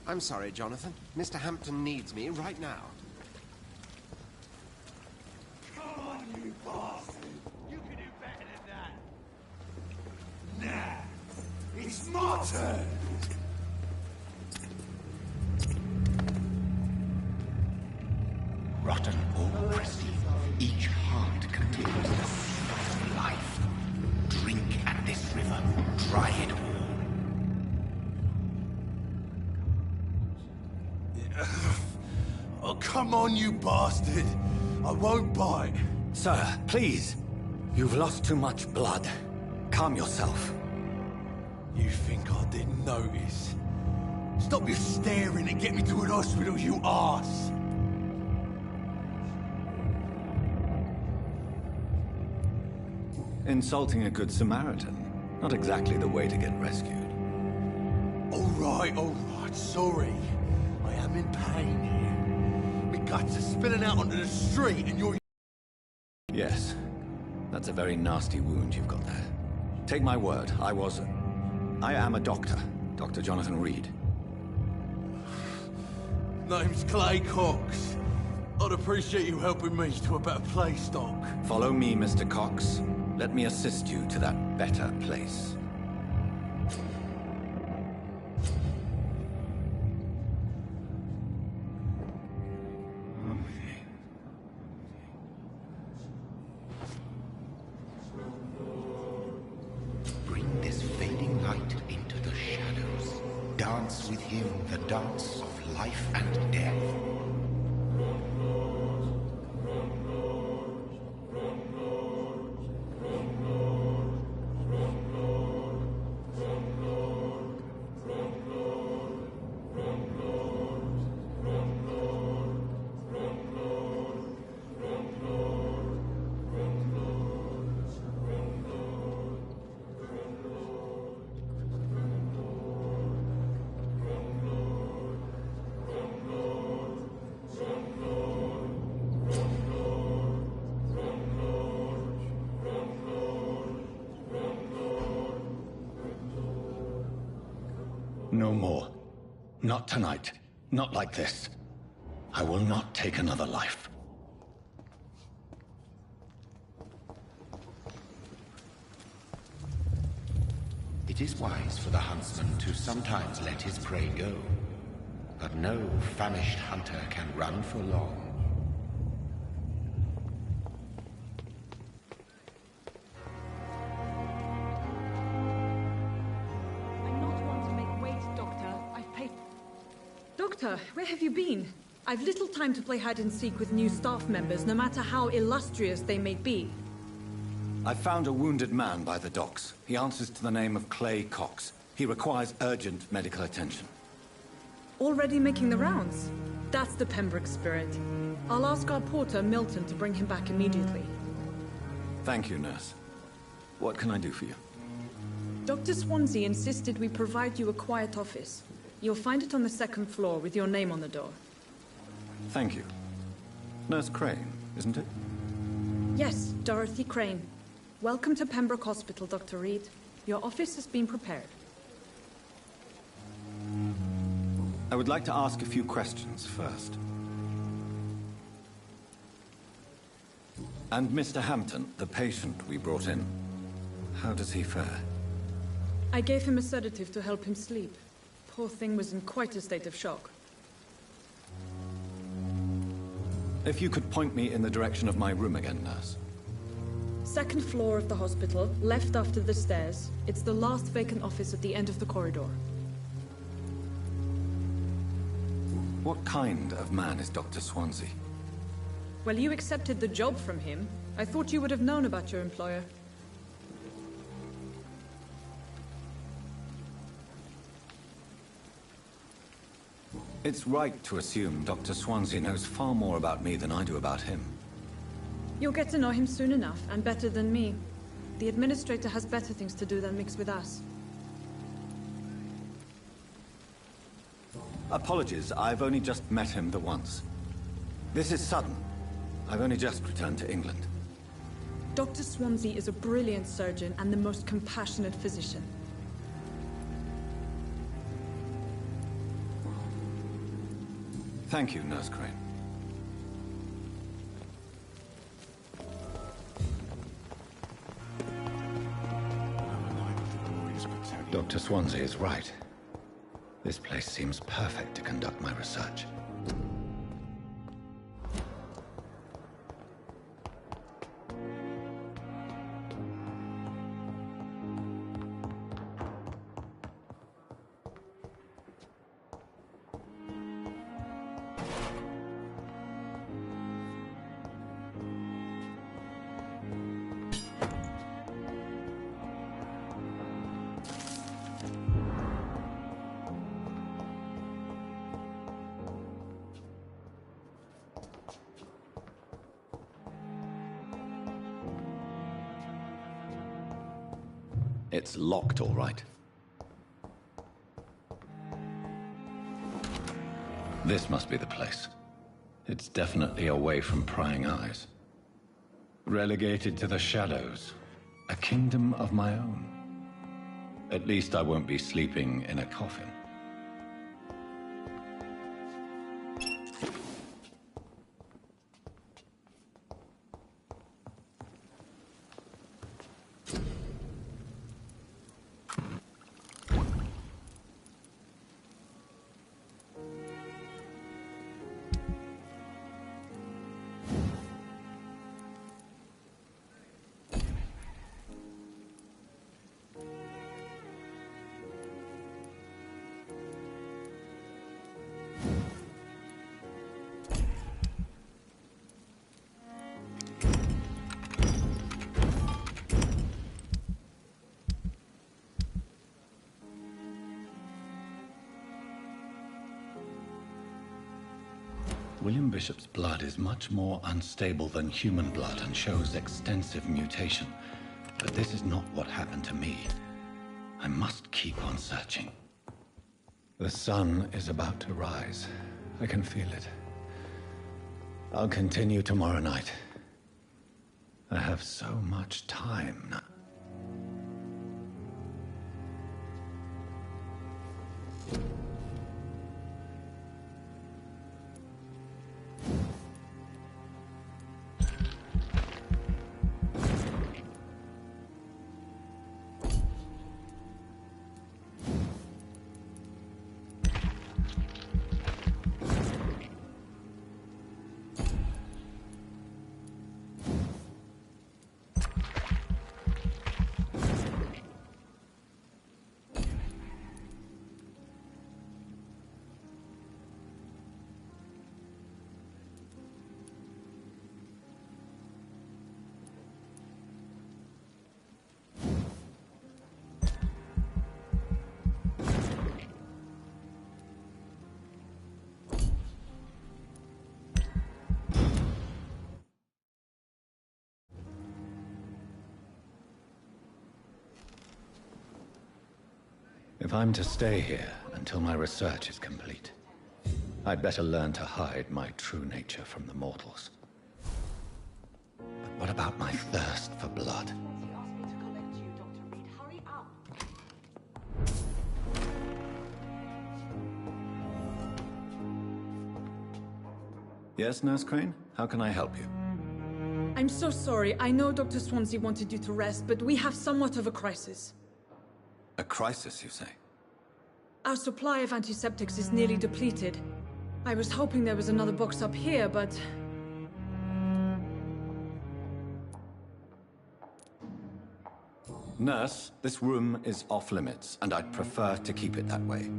I'm sorry, Jonathan. Mr. Hampton needs me right now. Come on, you bastard! You can do better than that. Nah, it's my turn. Rotten or pristine, each heart contains the seed of life. Drink at this river, dry it all. Oh, come on, you bastard! I won't bite. Sir, please. You've lost too much blood. Calm yourself. You think I didn't notice? Stop your staring and get me to an hospital, you arse! Insulting a good Samaritan. Not exactly the way to get rescued. All right, sorry. I am in pain here. My guts are spilling out onto the street and you're... Yes. That's a very nasty wound you've got there. Take my word, I am a doctor. Dr. Jonathan Reed. Name's Clay Cox. I'd appreciate you helping me to a better place, Doc. Follow me, Mr. Cox. Let me assist you to that better place. Bring this fading light into the shadows. Dance with him the dance of life and death. No more. Not tonight. Not like this. I will not take another life. It is wise for the huntsman to sometimes let his prey go. But no famished hunter can run for long. Doctor, where have you been? I've little time to play hide-and-seek with new staff members, no matter how illustrious they may be. I found a wounded man by the docks. He answers to the name of Clay Cox. He requires urgent medical attention. Already making the rounds? That's the Pembroke spirit. I'll ask our porter, Milton, to bring him back immediately. Thank you, nurse. What can I do for you? Dr. Swansea insisted we provide you a quiet office. You'll find it on the second floor with your name on the door. Thank you. Nurse Crane, isn't it? Yes, Dorothy Crane. Welcome to Pembroke Hospital, Dr. Reed. Your office has been prepared. I would like to ask a few questions first. And Mr. Hampton, the patient we brought in, how does he fare? I gave him a sedative to help him sleep. Poor thing was in quite a state of shock. If you could point me in the direction of my room again, nurse. Second floor of the hospital, left after the stairs. It's the last vacant office at the end of the corridor. What kind of man is Dr. Swansea? Well, you accepted the job from him. I thought you would have known about your employer. It's right to assume Dr. Swansea knows far more about me than I do about him. You'll get to know him soon enough, and better than me. The administrator has better things to do than mix with us. Apologies, I've only just met him the once. This is sudden. I've only just returned to England. Dr. Swansea is a brilliant surgeon and the most compassionate physician. Thank you, Nurse Crane. Dr. Swansea is right. This place seems perfect to conduct my research. It's locked, all right. This must be the place. It's definitely away from prying eyes. Relegated to the shadows. A kingdom of my own. At least I won't be sleeping in a coffin. William Bishop's blood is much more unstable than human blood and shows extensive mutation. But this is not what happened to me. I must keep on searching. The sun is about to rise. I can feel it. I'll continue tomorrow night. I have so much time now. If I'm to stay here until my research is complete, I'd better learn to hide my true nature from the mortals. But what about my thirst for blood? Yes, Nurse Crane? How can I help you? I'm so sorry. I know Dr. Swansea wanted you to rest, but we have somewhat of a crisis. A crisis, you say? Our supply of antiseptics is nearly depleted. I was hoping there was another box up here, but... Nurse, this room is off-limits, and I'd prefer to keep it that way.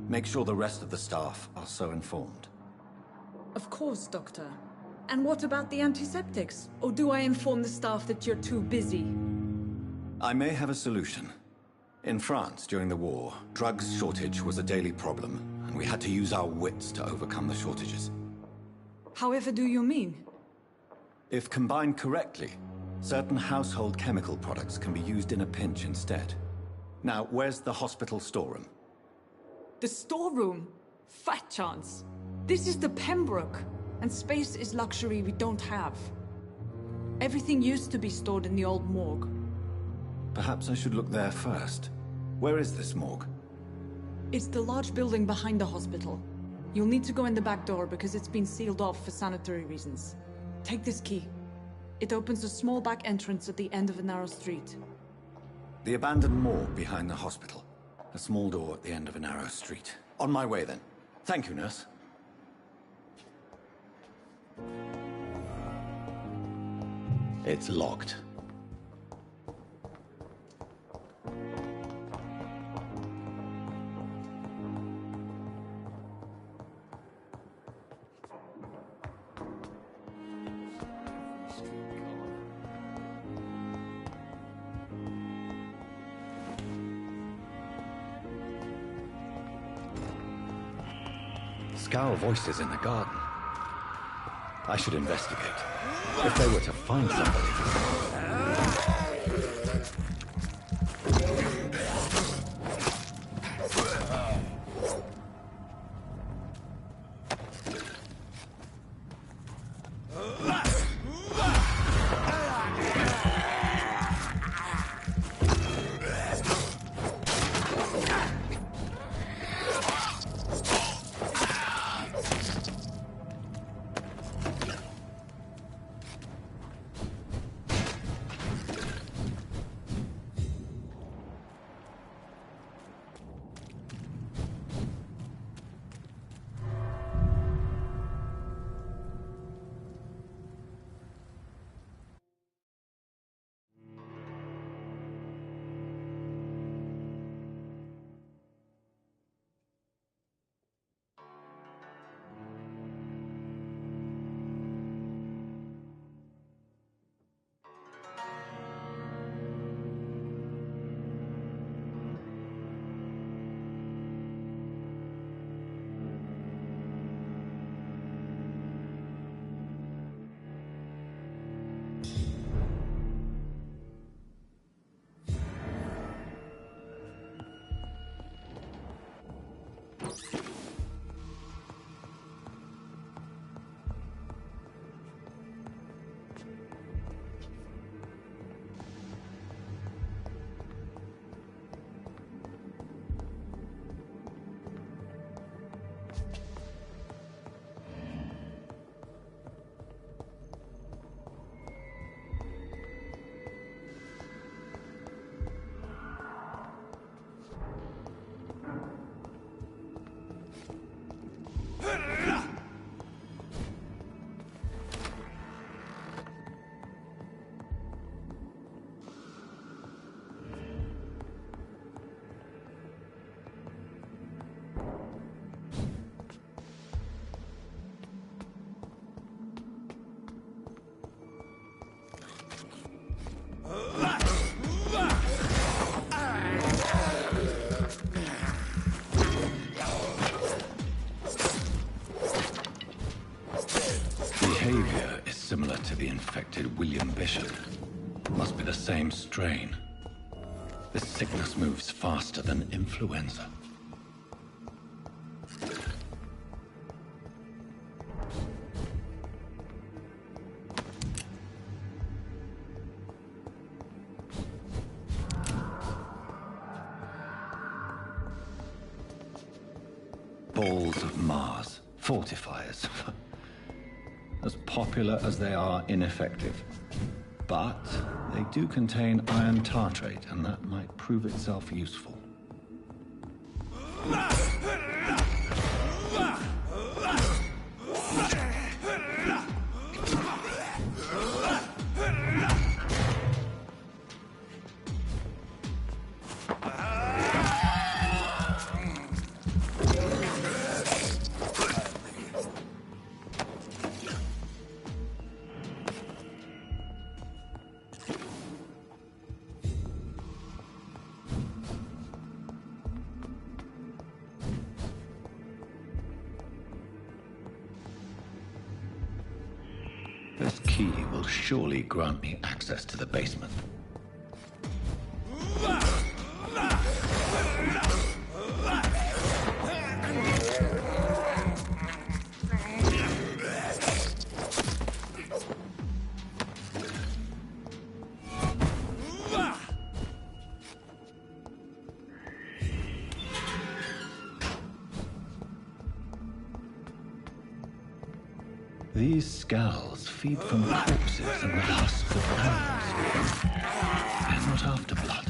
Make sure the rest of the staff are so informed. Of course, Doctor. And what about the antiseptics? Or do I inform the staff that you're too busy? I may have a solution. In France, during the war, drugs shortage was a daily problem, and we had to use our wits to overcome the shortages. However do you mean? If combined correctly, certain household chemical products can be used in a pinch instead. Now, where's the hospital storeroom? The storeroom? Fat chance. This is the Pembroke, and space is luxury we don't have. Everything used to be stored in the old morgue. Perhaps I should look there first. Where is this morgue? It's the large building behind the hospital. You'll need to go in the back door because it's been sealed off for sanitary reasons. Take this key. It opens a small back entrance at the end of a narrow street. The abandoned morgue behind the hospital. A small door at the end of a narrow street. On my way, then. Thank you, nurse. It's locked. Scowl voices in the garden. I should investigate. If they were to find somebody... Behavior is similar to the infected William Bishop. Must be the same strain. This sickness moves faster than influenza. Balls of Mars. Fortifiers. As popular as they are ineffective. But they do contain iron tartrate, and that might prove itself useful. This key will surely grant me access to the basement. These skulls feed from corpses and the husks of animals. They're not after blood.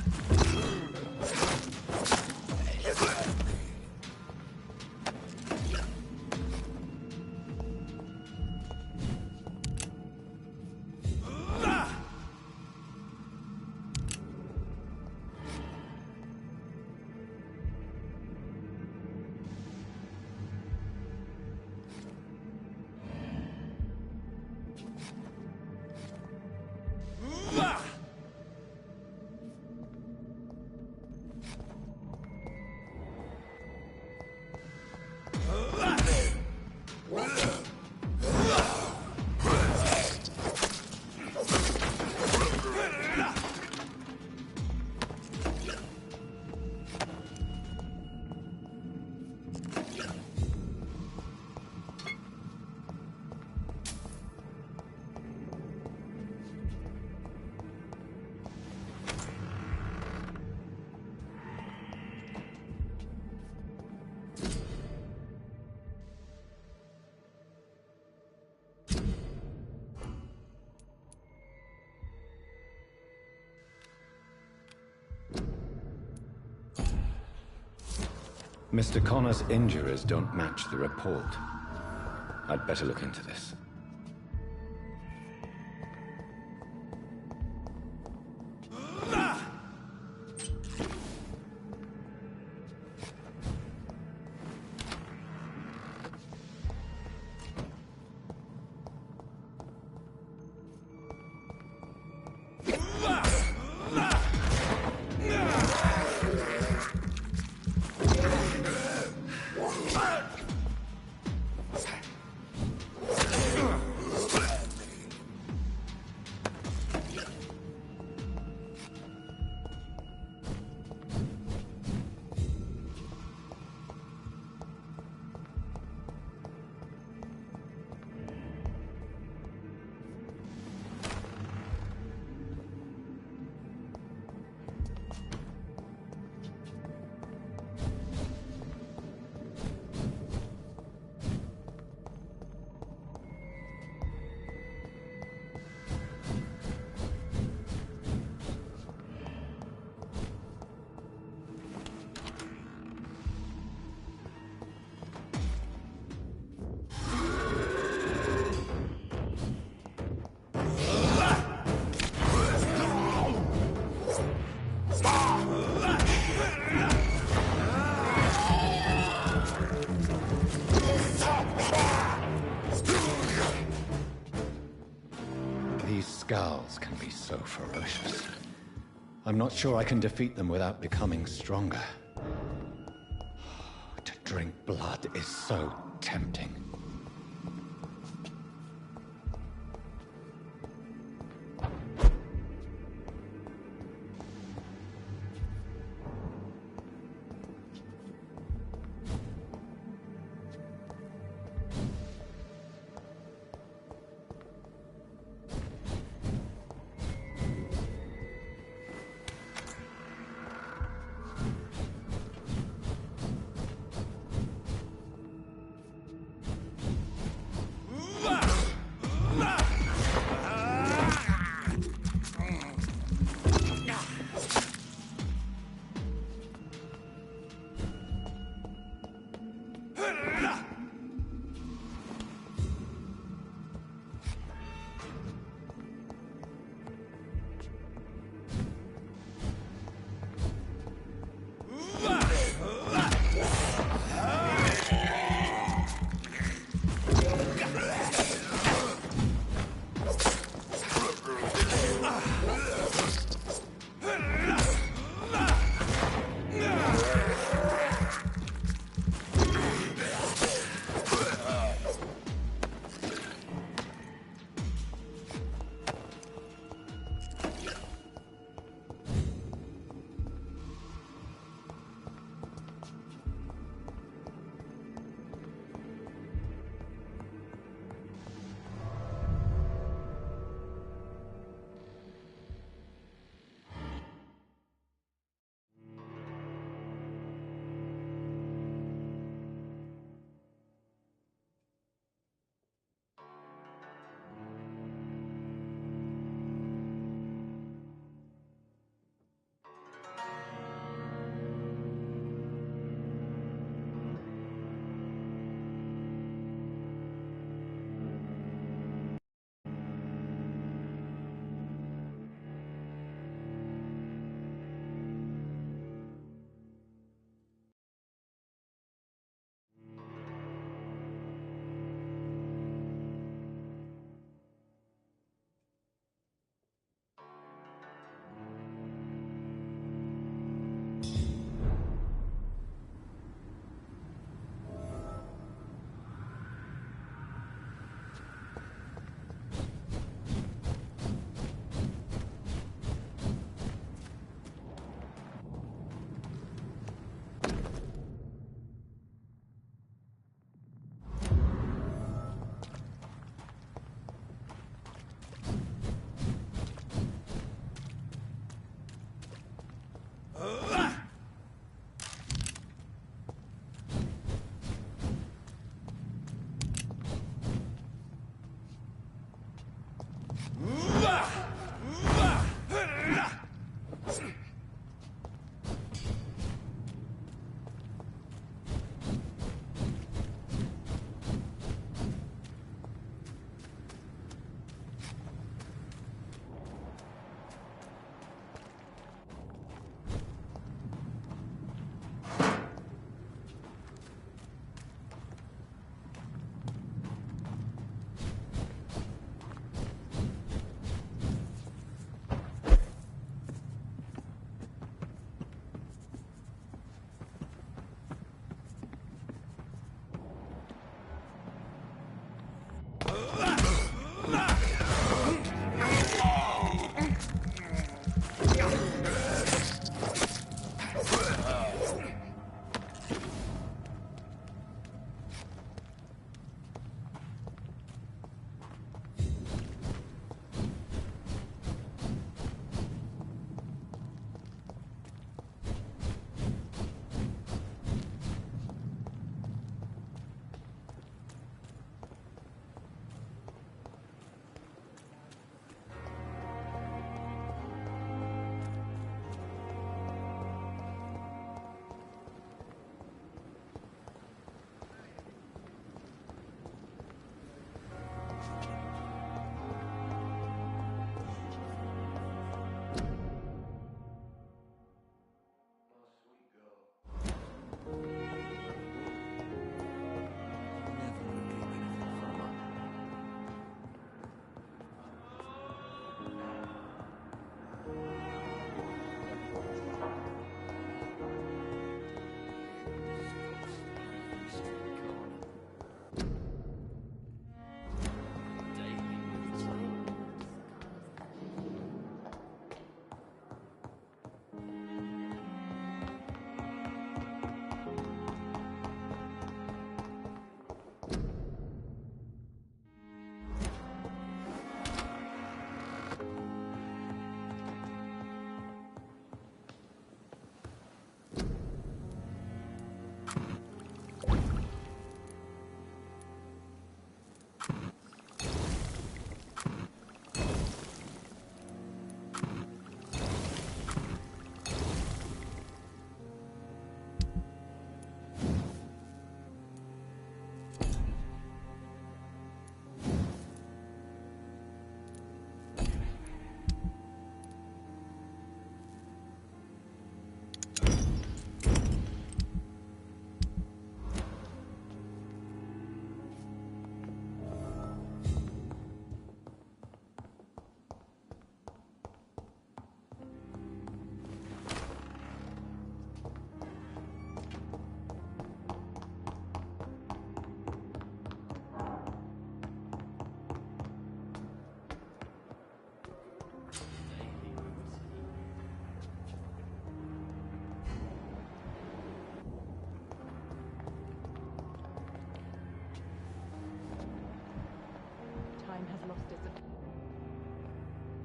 Mr. Connor's injuries don't match the report. I'd better look into this. Skulls can be so ferocious. I'm not sure I can defeat them without becoming stronger. To drink blood is so tempting.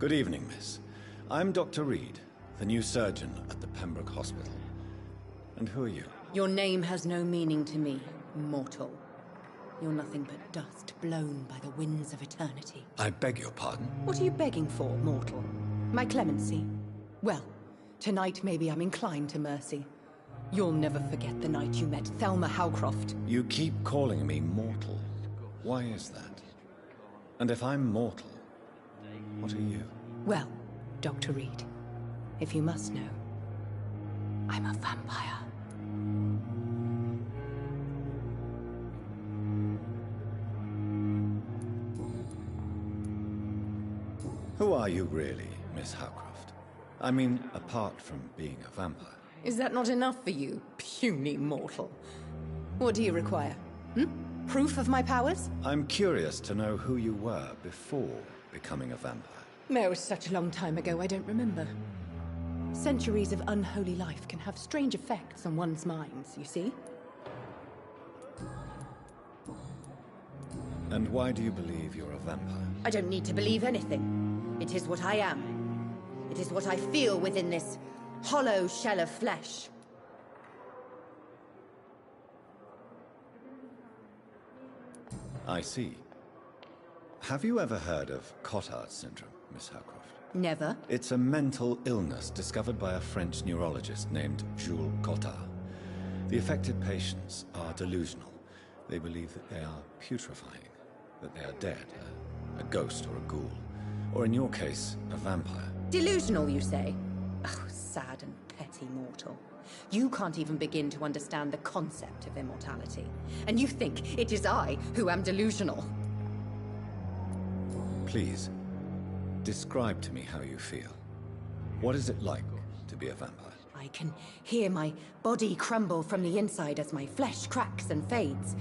Good evening, miss. I'm Dr. Reed, the new surgeon at the Pembroke Hospital. And who are you? Your name has no meaning to me, mortal. You're nothing but dust blown by the winds of eternity. I beg your pardon? What are you begging for, mortal? My clemency? Well, tonight maybe I'm inclined to mercy. You'll never forget the night you met Thelma Howcroft. You keep calling me mortal. Why is that? And if I'm mortal, what are you? Well, Dr. Reed, if you must know, I'm a vampire. Who are you really, Miss Howcroft? I mean, apart from being a vampire. Is that not enough for you, puny mortal? What do you require? Proof of my powers? I'm curious to know who you were before becoming a vampire. It was such a long time ago, I don't remember. Centuries of unholy life can have strange effects on one's minds, you see? And why do you believe you're a vampire? I don't need to believe anything. It is what I am. It is what I feel within this hollow shell of flesh. I see. Have you ever heard of Cotard syndrome, Miss Howcroft? Never. It's a mental illness discovered by a French neurologist named Jules Cotard. The affected patients are delusional. They believe that they are putrefying, that they are dead, a ghost or a ghoul, or in your case, a vampire. Delusional, you say? Oh, sad and petty mortal. You can't even begin to understand the concept of immortality. And you think it is I who am delusional. Please, describe to me how you feel. What is it like to be a vampire? I can hear my body crumble from the inside as my flesh cracks and fades.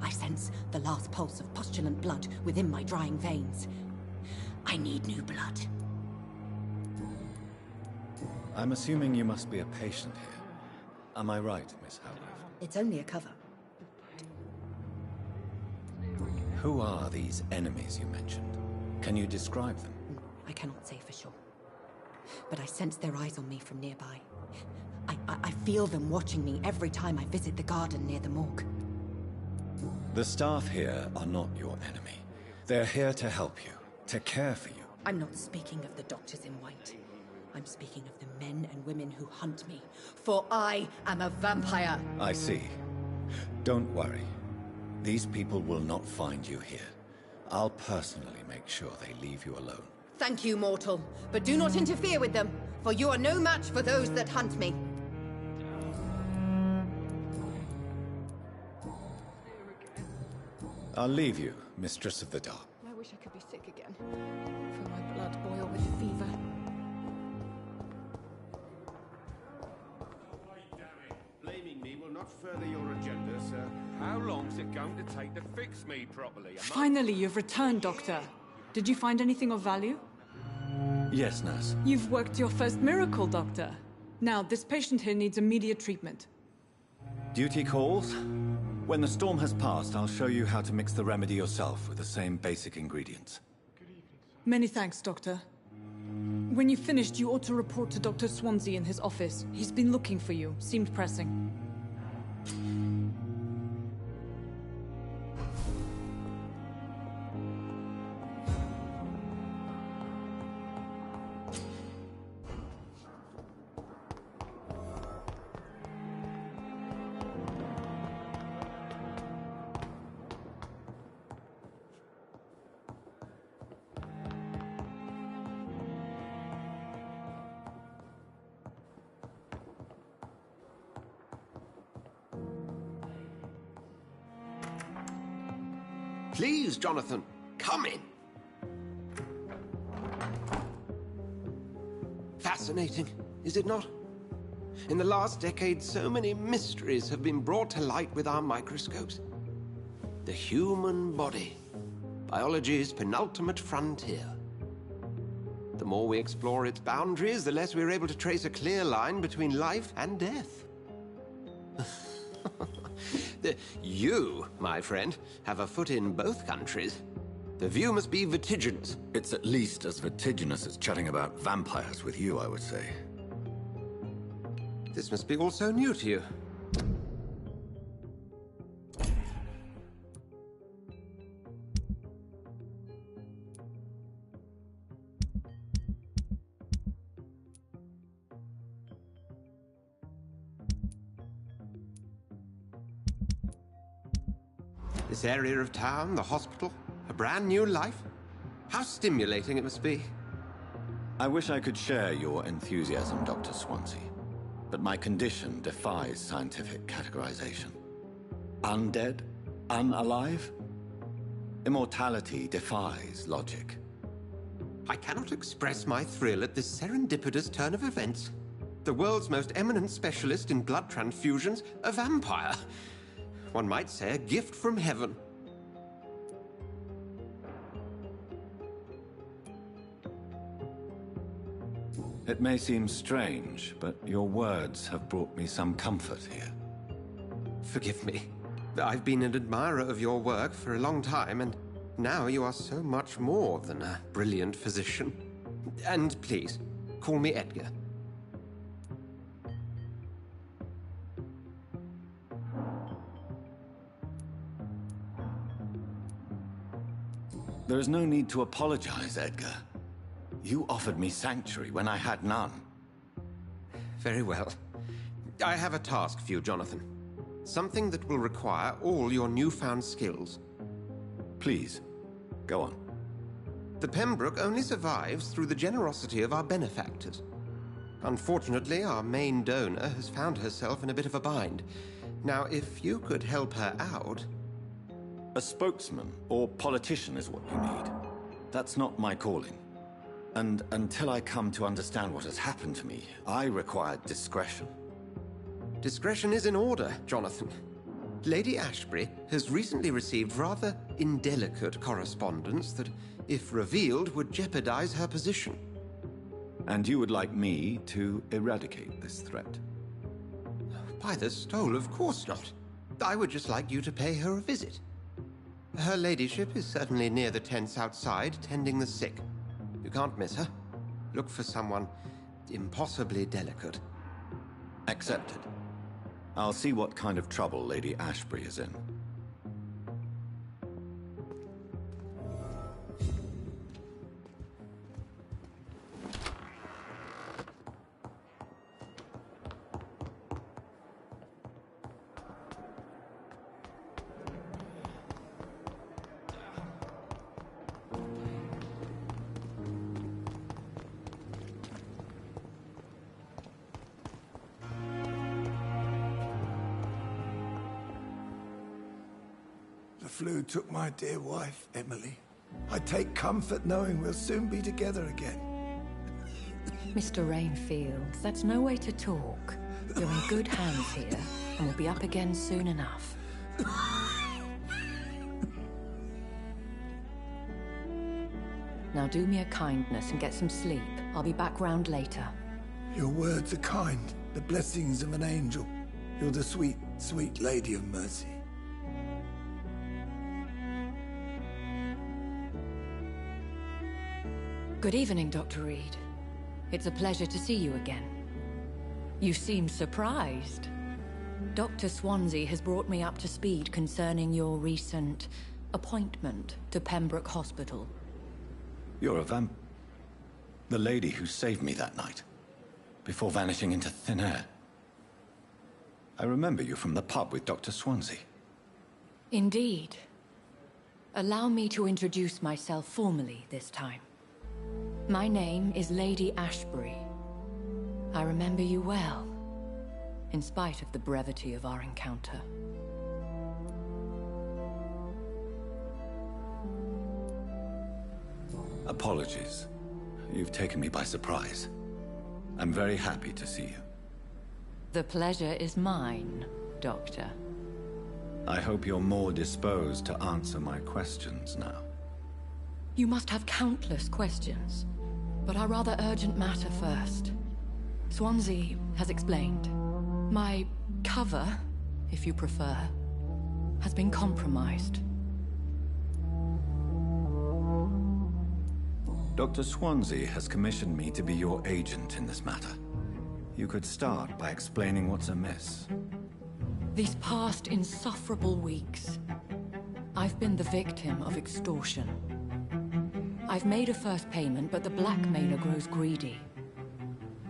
I sense the last pulse of postulant blood within my drying veins. I need new blood. I'm assuming you must be a patient here. Am I right, Miss Howcroft? It's only a cover. Who are these enemies you mentioned? Can you describe them? I cannot say for sure. But I sense their eyes on me from nearby. I feel them watching me every time I visit the garden near the morgue. The staff here are not your enemy. They're here to help you, to care for you. I'm not speaking of the doctors in white. I'm speaking of the men and women who hunt me. For I am a vampire. I see. Don't worry. These people will not find you here. I'll personally make sure they leave you alone. Thank you, mortal. But do not interfere with them, for you are no match for those that hunt me. I'll leave you, Mistress of the Dark. I wish I could be sick again. Feel my blood boil with fever. Blaming me will not further your agenda, sir. How long's it going to take to fix me properly? Finally, you've returned, Doctor. Did you find anything of value? Yes, nurse. You've worked your first miracle, Doctor. Now, this patient here needs immediate treatment. Duty calls? When the storm has passed, I'll show you how to mix the remedy yourself with the same basic ingredients. Many thanks, Doctor. When you've finished, you ought to report to Dr. Swansea in his office. He's been looking for you. Seemed pressing. Please, Jonathan, come in. Fascinating, is it not? In the last decade, so many mysteries have been brought to light with our microscopes. The human body, biology's penultimate frontier. The more we explore its boundaries, the less we're able to trace a clear line between life and death. You, my friend, have a foot in both countries. The view must be vertiginous. It's at least as vertiginous as chatting about vampires with you, I would say. This must be all so new to you. This area of town, the hospital, a brand new life. How stimulating it must be. I wish I could share your enthusiasm, Dr. Swansea, but my condition defies scientific categorization. Undead? Unalive? Immortality defies logic. I cannot express my thrill at this serendipitous turn of events. The world's most eminent specialist in blood transfusions, a vampire. One might say a gift from heaven. It may seem strange, but your words have brought me some comfort here. Forgive me. I've been an admirer of your work for a long time, and now you are so much more than a brilliant physician. And please, call me Edgar. There is no need to apologize, Edgar. You offered me sanctuary when I had none. Very well. I have a task for you, Jonathan. Something that will require all your newfound skills. Please, go on. The Pembroke only survives through the generosity of our benefactors. Unfortunately, our main donor has found herself in a bit of a bind. Now, if you could help her out... A spokesman or politician is what you need. That's not my calling. And until I come to understand what has happened to me, I require discretion. Discretion is in order, Jonathan. Lady Ashbury has recently received rather indelicate correspondence that, if revealed, would jeopardize her position. And you would like me to eradicate this threat? By the stole, of course not. I would just like you to pay her a visit. Her ladyship is certainly near the tents outside, tending the sick. You can't miss her. Look for someone impossibly delicate. Accepted. I'll see what kind of trouble Lady Ashbury is in. The flu took my dear wife, Emily. I take comfort knowing we'll soon be together again. Mr. Rainfield, that's no way to talk. You're in good hands here, and we'll be up again soon enough. Now do me a kindness and get some sleep. I'll be back round later. Your words are kind, the blessings of an angel. You're the sweet, sweet Lady of Mercy. Good evening, Dr. Reed. It's a pleasure to see you again. You seem surprised. Dr. Swansea has brought me up to speed concerning your recent appointment to Pembroke Hospital. You're a the lady who saved me that night, before vanishing into thin air. I remember you from the pub with Dr. Swansea. Indeed. Allow me to introduce myself formally this time. My name is Lady Ashbury. I remember you well, in spite of the brevity of our encounter. Apologies. You've taken me by surprise. I'm very happy to see you. The pleasure is mine, Doctor. I hope you're more disposed to answer my questions now. You must have countless questions, but our rather urgent matter first. Swansea has explained. My cover, if you prefer, has been compromised. Dr. Swansea has commissioned me to be your agent in this matter. You could start by explaining what's amiss. These past insufferable weeks, I've been the victim of extortion. I've made a first payment, but the blackmailer grows greedy.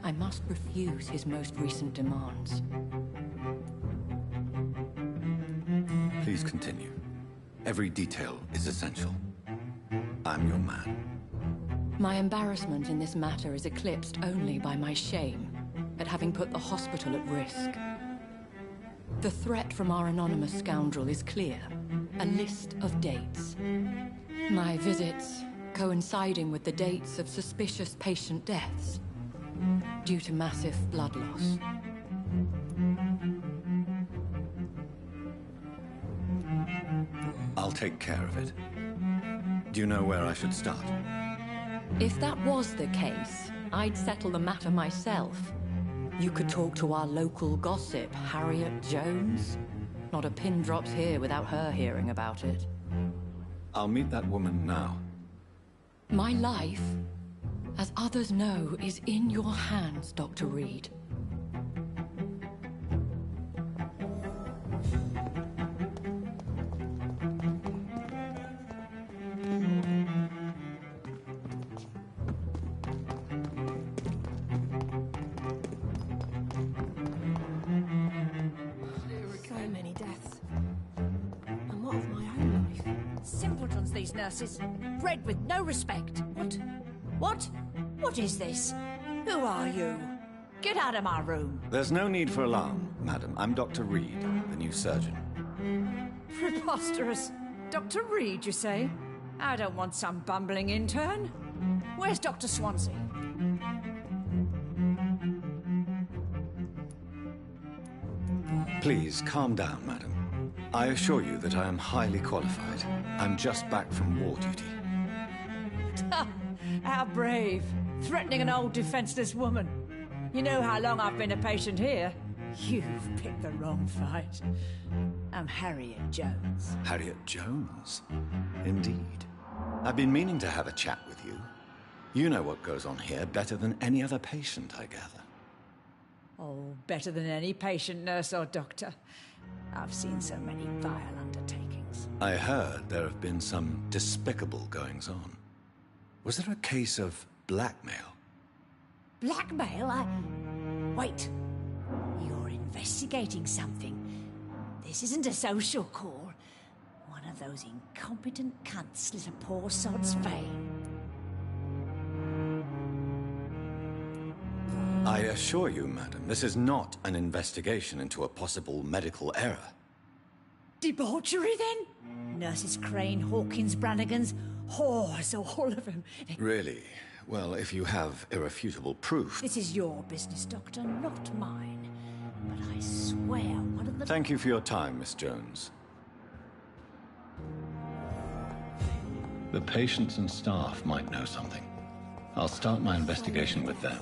I must refuse his most recent demands. Please continue. Every detail is essential. I'm your man. My embarrassment in this matter is eclipsed only by my shame at having put the hospital at risk. The threat from our anonymous scoundrel is clear. A list of dates. My visits coinciding with the dates of suspicious patient deaths due to massive blood loss. I'll take care of it. Do you know where I should start? If that was the case, I'd settle the matter myself. You could talk to our local gossip, Harriet Jones. Not a pin drops here without her hearing about it. I'll meet that woman now. My life, as others know, is in your hands, Dr. Reed. Nurses, bred with no respect. What is this? Who are you? Get out of my room. There's no need for alarm, madam. I'm Dr. Reed, the new surgeon. Preposterous. Dr. Reed, you say? I don't want some bumbling intern. Where's Dr. Swansea? Please, calm down, madam. I assure you that I am highly qualified. I'm just back from war duty. How brave. Threatening an old defenseless woman. You know how long I've been a patient here? You've picked the wrong fight. I'm Harriet Jones. Harriet Jones? Indeed. I've been meaning to have a chat with you. You know what goes on here better than any other patient, I gather. Oh, better than any patient, nurse or doctor. I've seen so many vile undertakings. I heard there have been some despicable goings-on. Was there a case of blackmail? Blackmail? Wait. You're investigating something. This isn't a social call. One of those incompetent cunts slit a poor sod's vein. I assure you, madam, this is not an investigation into a possible medical error. Debauchery, then? Nurses Crane, Hawkins, Brannigans, whores, all of them. Really? Well, if you have irrefutable proof... This is your business, Doctor, not mine. But I swear one of the... Thank you for your time, Miss Jones. The patients and staff might know something. I'll start my investigation with them.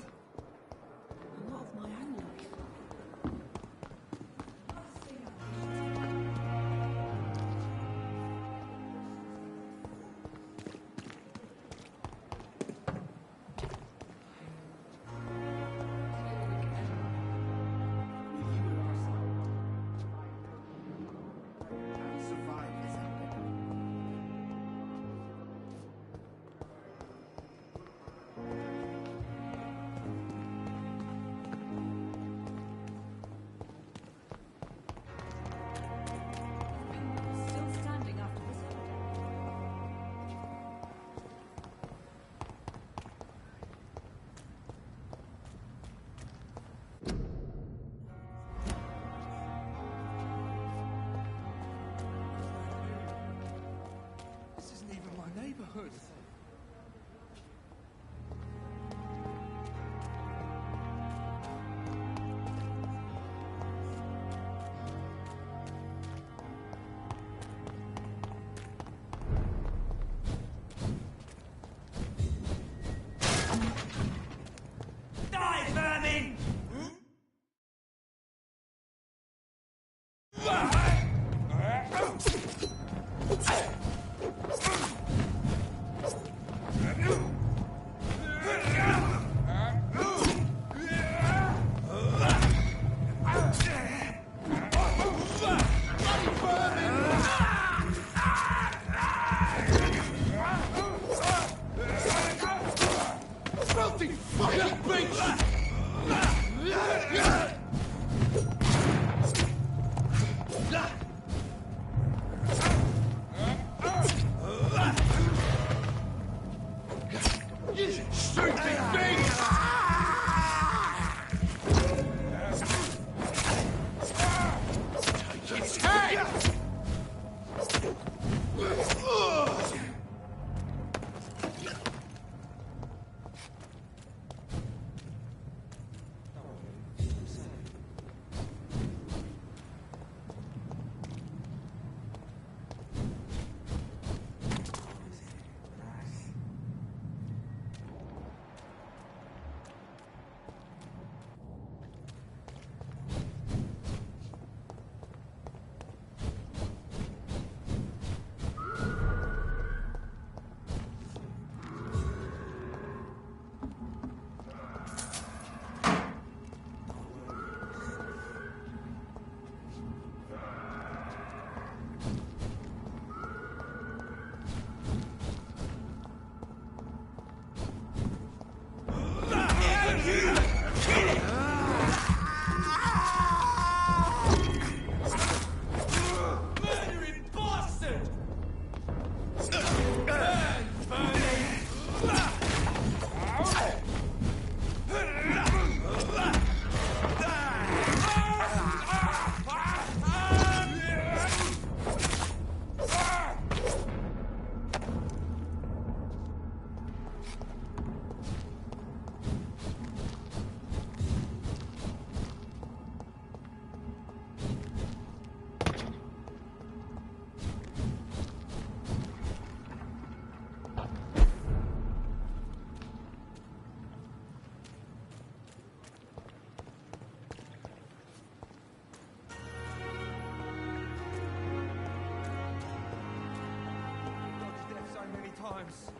times.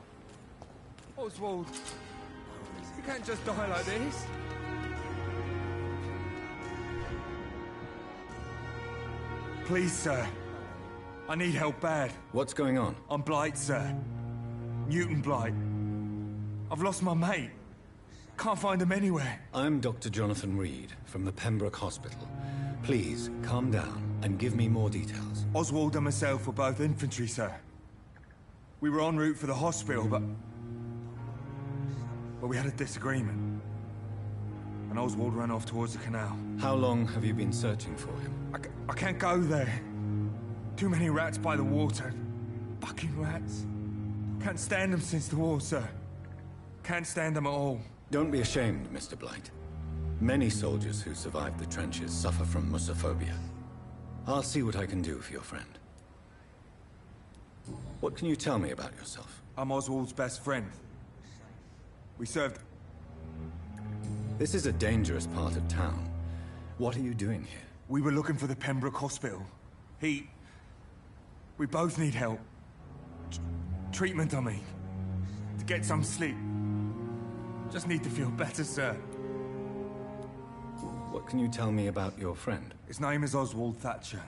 Oswald, you can't just die like this. Please, sir. I need help bad. What's going on? I'm Blight, sir. Newton Blight. I've lost my mate. Can't find him anywhere. I'm Dr. Jonathan Reed from the Pembroke Hospital. Please, calm down and give me more details. Oswald and myself were both infantry, sir. We were en route for the hospital, but we had a disagreement. And Oswald ran off towards the canal. How long have you been searching for him? I can't go there. Too many rats by the water. Fucking rats. Can't stand them since the war, sir. Can't stand them at all. Don't be ashamed, Mr. Blight. Many soldiers who survived the trenches suffer from musophobia. I'll see what I can do for your friend. What can you tell me about yourself? I'm Oswald's best friend. We served... This is a dangerous part of town. What are you doing here? We were looking for the Pembroke Hospital. We both need help. Treatment, I mean. To get some sleep. Just need to feel better, sir. What can you tell me about your friend? His name is Oswald Thatcher.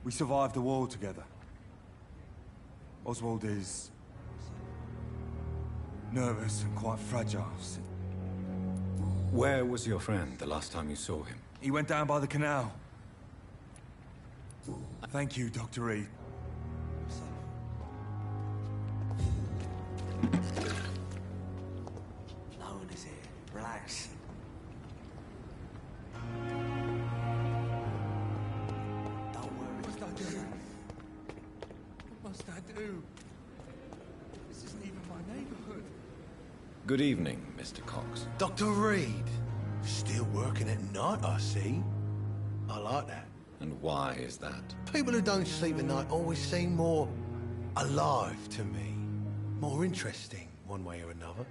We survived the war together. Oswald is... nervous and quite fragile. Where was your friend the last time you saw him? He went down by the canal. Thank you, Dr. Reed. No one is here. Relax. Don't worry. What must I do? What must I do? This isn't even my neighborhood. Good evening, Mr. Cox. Dr. Reed. Still working at night, I see. I like that. And why is that? People who don't sleep at night always seem more alive to me. More interesting, one way or another.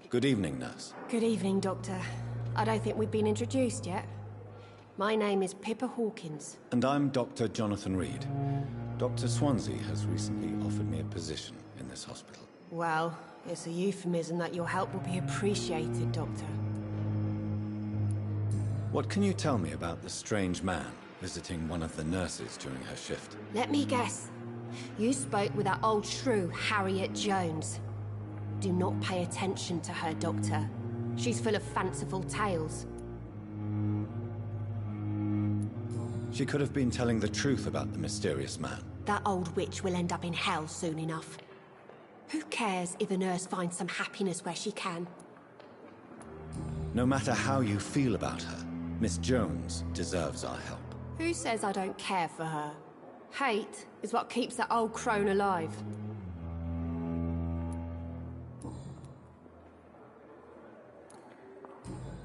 Good evening, nurse. Good evening, Doctor. I don't think we've been introduced yet. My name is Pippa Hawkins. And I'm Dr. Jonathan Reed. Dr. Swansea has recently offered me a position in this hospital. Well, it's a euphemism that your help will be appreciated, Doctor. What can you tell me about the strange man visiting one of the nurses during her shift? Let me guess. You spoke with that old shrew, Harriet Jones. Do not pay attention to her, Doctor. She's full of fanciful tales. She could have been telling the truth about the mysterious man. That old witch will end up in hell soon enough. Who cares if a nurse finds some happiness where she can? No matter how you feel about her, Miss Jones deserves our help. Who says I don't care for her? Hate is what keeps that old crone alive.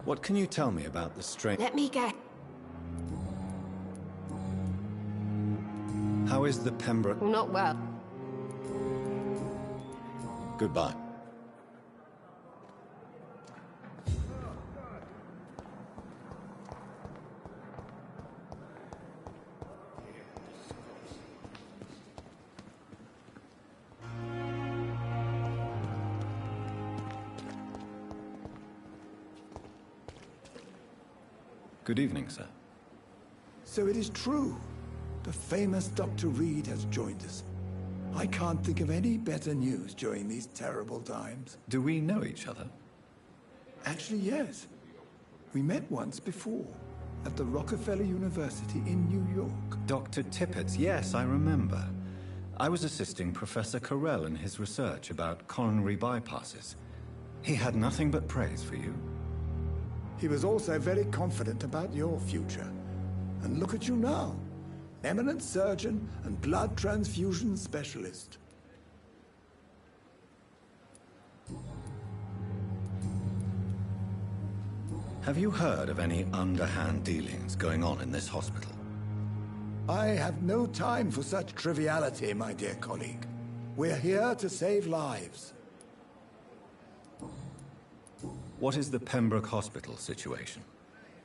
What can you tell me about the strange... Let me guess. How is the Pembroke... Not well. Goodbye. Good evening, sir. So it is true. The famous Dr. Reed has joined us. I can't think of any better news during these terrible times. Do we know each other? Actually, yes. We met once before, at the Rockefeller University in New York. Dr. Tippett, yes, I remember. I was assisting Professor Carell in his research about coronary bypasses. He had nothing but praise for you. He was also very confident about your future. And look at you now. Eminent surgeon and blood transfusion specialist. Have you heard of any underhand dealings going on in this hospital? I have no time for such triviality, my dear colleague. We're here to save lives. What is the Pembroke Hospital situation?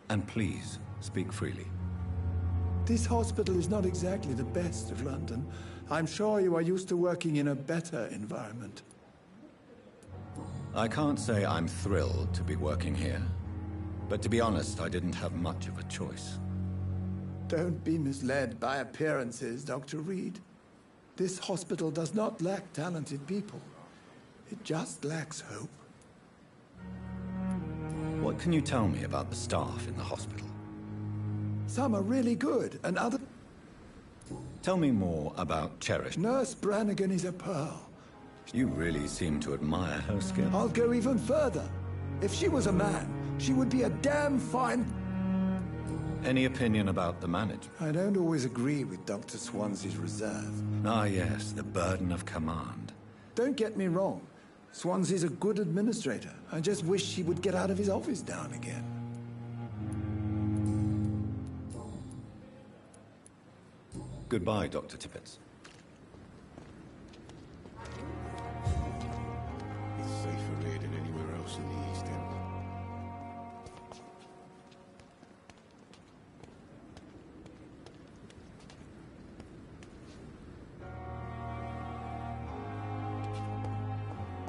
And please, speak freely. This hospital is not exactly the best of London. I'm sure you are used to working in a better environment. I can't say I'm thrilled to be working here. But to be honest, I didn't have much of a choice. Don't be misled by appearances, Dr. Reed. This hospital does not lack talented people. It just lacks hope. What can you tell me about the staff in the hospital? Some are really good, and others... Tell me more about Cherish. Nurse Brannigan is a pearl. You really seem to admire her skill. I'll go even further. If she was a man, she would be a damn fine... Any opinion about the management? I don't always agree with Dr. Swansea's reserve. Ah, yes, the burden of command. Don't get me wrong. Swansea's a good administrator. I just wish he would get out of his office now and again. Goodbye, Dr. Tippett. It's safer here than anywhere else in the East End.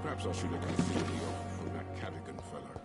Perhaps I should have considered the offer from that Cadogan fellow.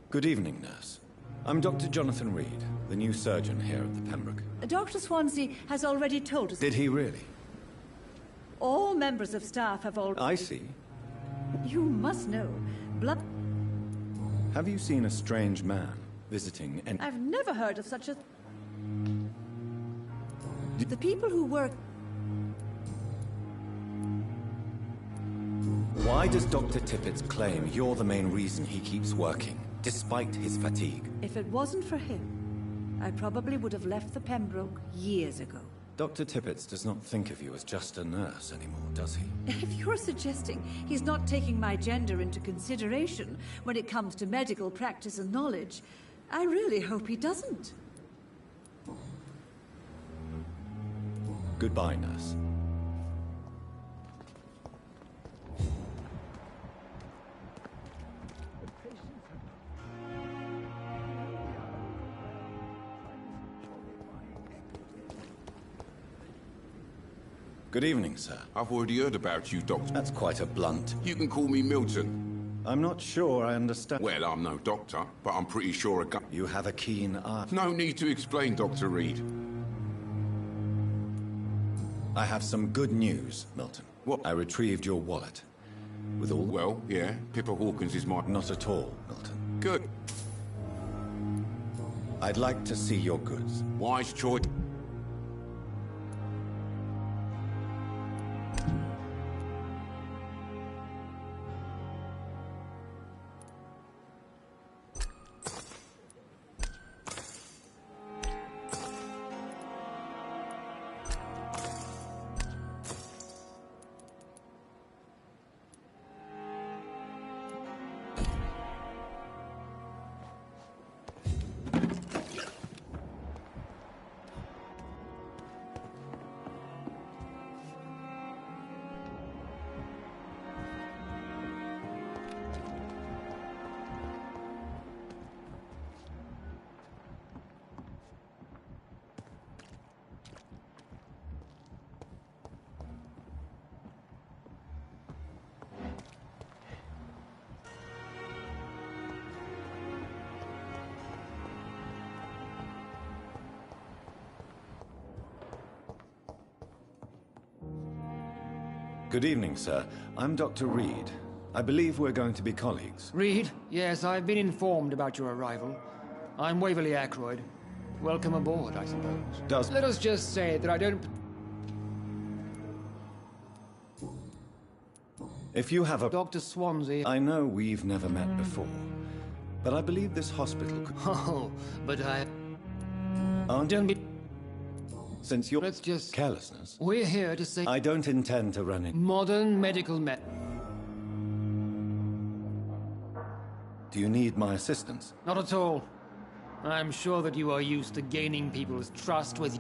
Good evening, nurse. I'm Dr. Jonathan Reed, the new surgeon here at the Pembroke. Dr. Swansea has already told us... Did he really? All members of staff have all... I see. You must know, blood... Have you seen a strange man visiting and... I've never heard of such a... The people who work... Why does Dr. Tippett claim you're the main reason he keeps working, despite his fatigue? If it wasn't for him, I probably would have left the Pembroke years ago. Dr. Tippett does not think of you as just a nurse anymore, does he? If you're suggesting he's not taking my gender into consideration when it comes to medical practice and knowledge, I really hope he doesn't. Goodbye, nurse. Good evening, sir. I've already heard about you, Doctor. That's quite a blunt. You can call me Milton. I'm not sure I understand. Well, I'm no doctor, but I'm pretty sure a gun... You have a keen eye. No need to explain, Dr. Reed. I have some good news, Milton. What? I retrieved your wallet. With all... Well, yeah, Pippa Hawkins is my... Not at all, Milton. Good. I'd like to see your goods. Wise choice. Good evening, sir. I'm Dr. Reed. I believe we're going to be colleagues. Reed? Yes, I've been informed about your arrival. I'm Waverly Ackroyd. Welcome aboard, I suppose. Let us just say that I don't... If you have a... Dr. Swansea... I know we've never met before, but I believe this hospital could... Oh, but I... Don't be... Since you're... Let's just... Carelessness. We're here to say... I don't intend to run it. Modern medical Do you need my assistance? Not at all. I'm sure that you are used to gaining people's trust with...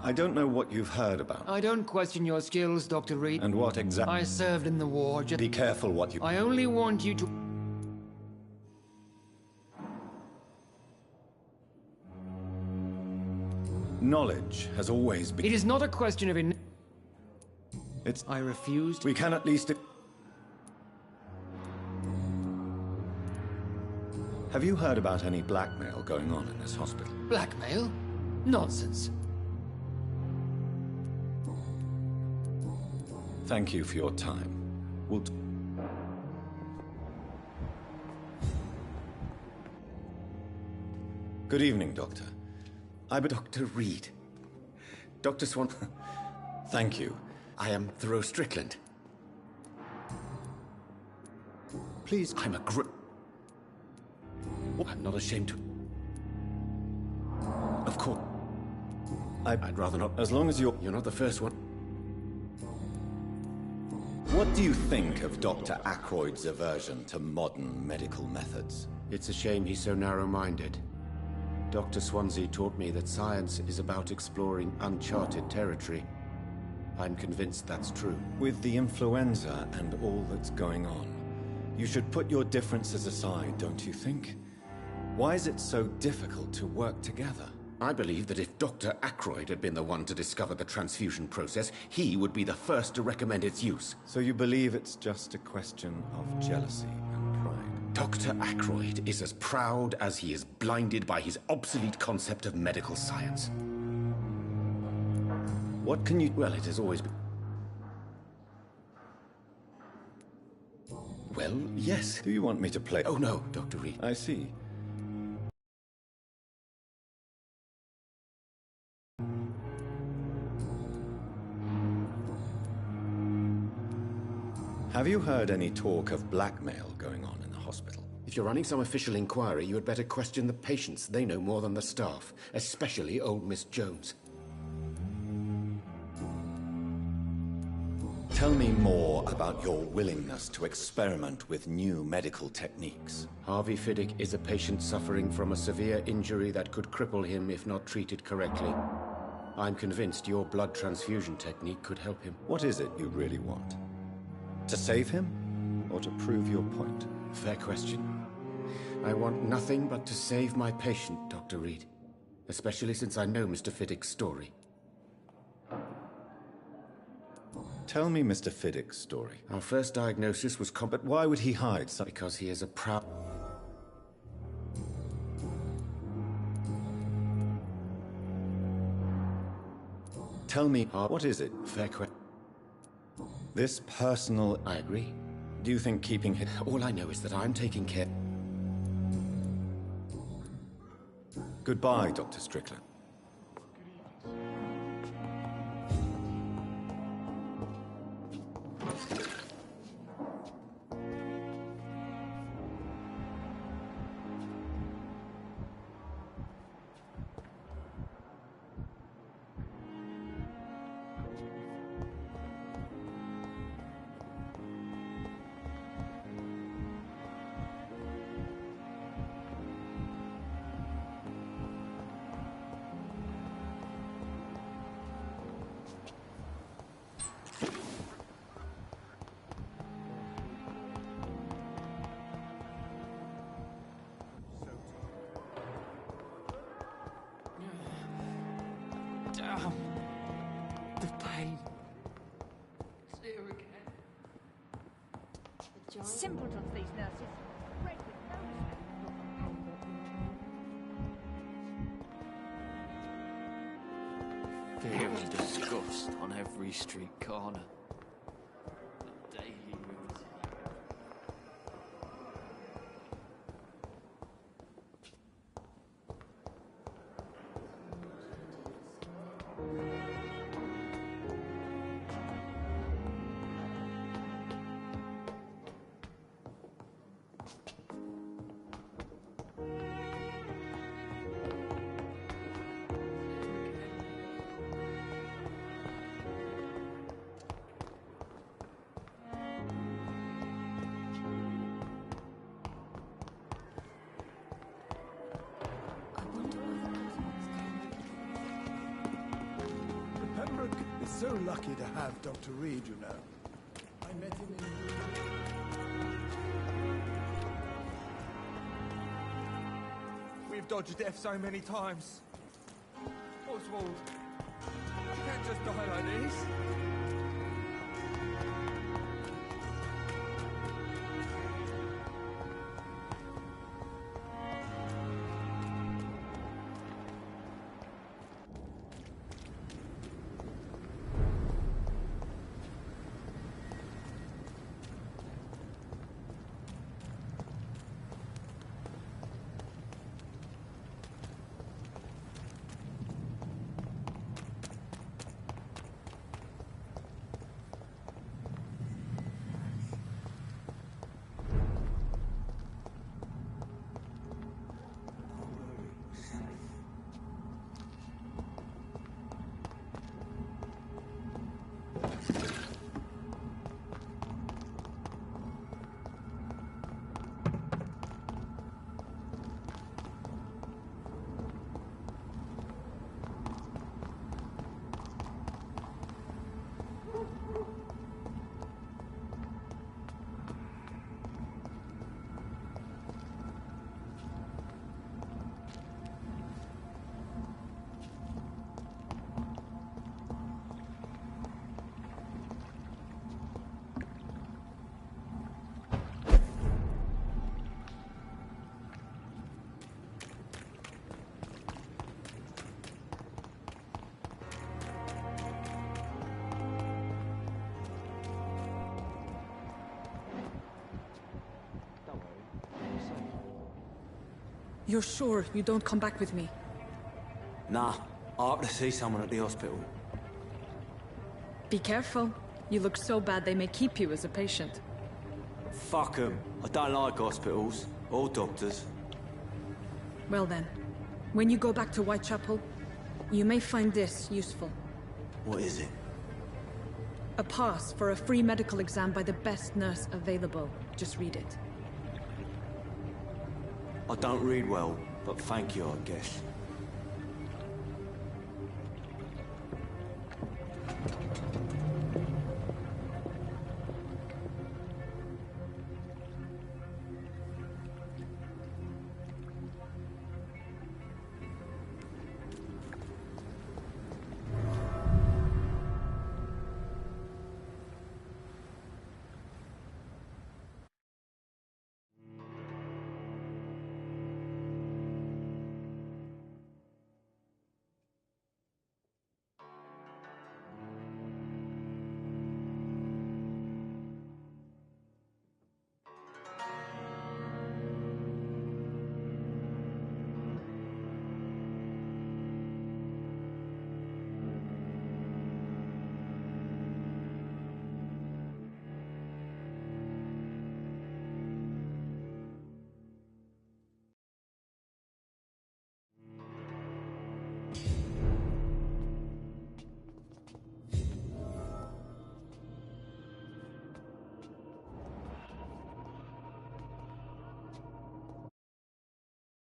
I don't know what you've heard about. I don't question your skills, Dr. Reed. And what exactly? I served in the war. Be careful what you... I only want you to... Knowledge has always been... It is not a question of... It's... I refused... We can at least... Have you heard about any blackmail going on in this hospital? Blackmail? Nonsense. Thank you for your time. We'll... Good evening, Doctor. I'm Dr. Reed. Dr. Swan... Thank you. I am Thoreau Strickland. Please, I'm a I'm not ashamed to... Of course. I'd rather not... As long as you're not the first one. What do you think of Dr. Ackroyd's aversion to modern medical methods? It's a shame he's so narrow-minded. Dr. Swansea taught me that science is about exploring uncharted territory. I'm convinced that's true. With the influenza and all that's going on, you should put your differences aside, don't you think? Why is it so difficult to work together? I believe that if Dr. Ackroyd had been the one to discover the transfusion process, he would be the first to recommend its use. So you believe it's just a question of jealousy and pride? Dr. Ackroyd is as proud as he is blinded by his obsolete concept of medical science. What can you... Well, it has always been... Well, yes. Do you want me to play... Oh, no, Dr. Reed. I see. Have you heard any talk of blackmail going on in the hospital? If you're running some official inquiry, you had better question the patients. They know more than the staff, especially old Miss Jones. Tell me more about your willingness to experiment with new medical techniques. Harvey Fiddick is a patient suffering from a severe injury that could cripple him if not treated correctly. I'm convinced your blood transfusion technique could help him. What is it you really want? To save him, or to prove your point? Fair question. I want nothing but to save my patient, Dr. Reed. Especially since I know Mr. Fiddick's story. Tell me Mr. Fiddick's story. Our first diagnosis was But why would he hide something? Because he is a proud... Tell me, what is it? Fair question. This personal... I agree. Do you think keeping him... All I know is that I'm taking care... Goodbye, Dr. Strickland. Damn. The pain. It's here again. Simpletons, these nurses. Bred with no respect for the Fear and disgust on every street corner. A daily routine. So lucky to have Dr. Reed, you know. I met him in... We've dodged death so many times. Oswald, you can't just die like this. You're sure you don't come back with me? Nah, I have to see someone at the hospital. Be careful. You look so bad they may keep you as a patient. Fuck 'em. I don't like hospitals. Or doctors. Well then, when you go back to Whitechapel, you may find this useful. What is it? A pass for a free medical exam by the best nurse available. Just read it. I don't read well, but thank you, I guess.